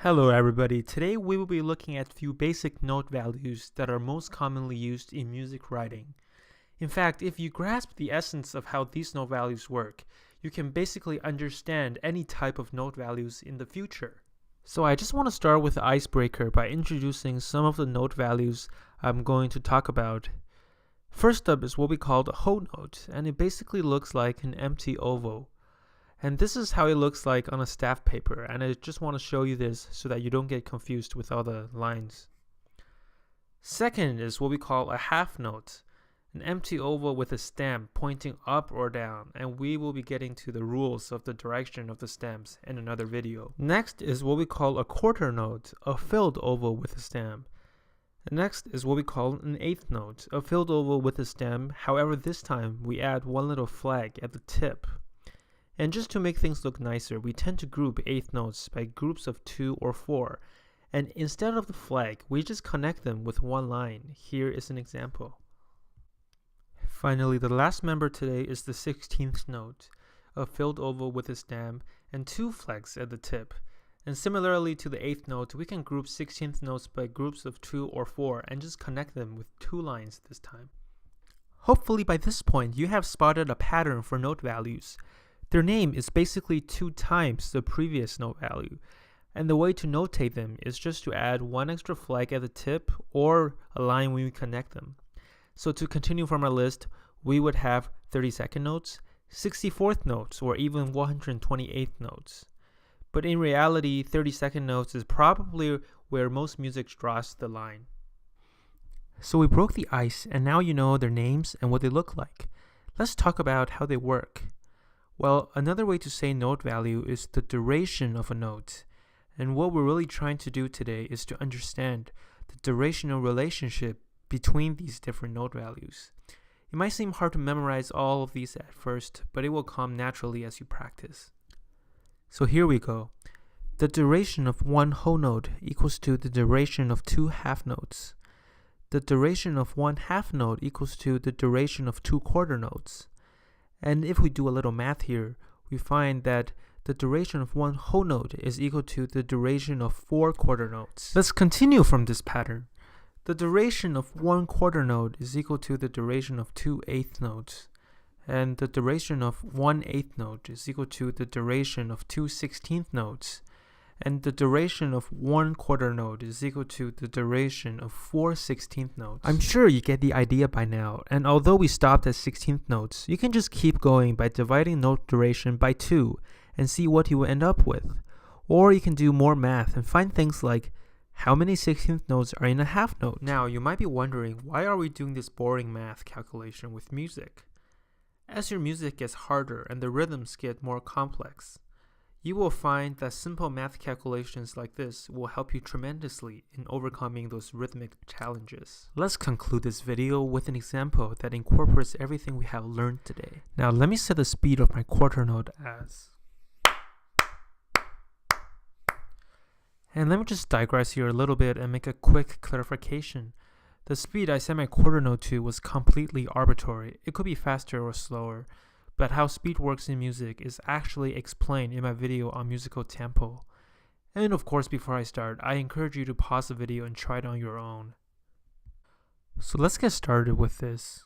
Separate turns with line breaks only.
Hello everybody, today we will be looking at a few basic note values that are most commonly used in music writing. In fact, if you grasp the essence of how these note values work, you can basically understand any type of note values in the future. So I just want to start with the icebreaker by introducing some of the note values I'm going to talk about. First up is what we call the Ho note, and it basically looks like an empty oval. And this is how it looks like on a staff paper, and I just want to show you this so that you don't get confused with all the lines. Second is what we call a half note, an empty oval with a stem pointing up or down, and we will be getting to the rules of the direction of the stems in another video. Next is what we call a quarter note, a filled oval with a stem. Next is what we call an eighth note, a filled oval with a stem, however this time we add one little flag at the tip. And just to make things look nicer, we tend to group eighth notes by groups of 2 or 4. And instead of the flag, we just connect them with one line. Here is an example. Finally, the last member today is the 16th note, a filled oval with a stem and 2 flags at the tip. And similarly to the 8th note, we can group 16th notes by groups of 2 or 4 and just connect them with 2 lines this time. Hopefully by this point, you have spotted a pattern for note values. Their name is basically 2 times the previous note value, and the way to notate them is just to add one extra flag at the tip or a line when we connect them. So to continue from our list, we would have 32nd notes, 64th notes, or even 128th notes. But in reality, 32nd notes is probably where most music draws the line. So we broke the ice, and now you know their names and what they look like. Let's talk about how they work. Well, another way to say note value is the duration of a note. And what we're really trying to do today is to understand the durational relationship between these different note values. It might seem hard to memorize all of these at first, but it will come naturally as you practice. So here we go. The duration of one whole note equals to the duration of 2 half notes. The duration of one half note equals to the duration of 2 quarter notes. And if we do a little math here, we find that the duration of one whole note is equal to the duration of 4 quarter notes. Let's continue from this pattern. The duration of 1 quarter note is equal to the duration of 2 eighth notes. And the duration of 1 eighth note is equal to the duration of 2 16th notes. And the duration of 1 quarter note is equal to the duration of 4 16th notes. I'm sure you get the idea by now, and although we stopped at 16th notes, you can just keep going by dividing note duration by 2 and see what you will end up with. Or you can do more math and find things like how many 16th notes are in a half note. Now, you might be wondering, why are we doing this boring math calculation with music? As your music gets harder and the rhythms get more complex, you will find that simple math calculations like this will help you tremendously in overcoming those rhythmic challenges. Let's conclude this video with an example that incorporates everything we have learned today. Now let me set the speed of my quarter note as... And let me just digress here a little bit and make a quick clarification. The speed I set my quarter note to was completely arbitrary. It could be faster or slower. But how speed works in music is actually explained in my video on musical tempo. And of course, before I start, I encourage you to pause the video and try it on your own. So let's get started with this.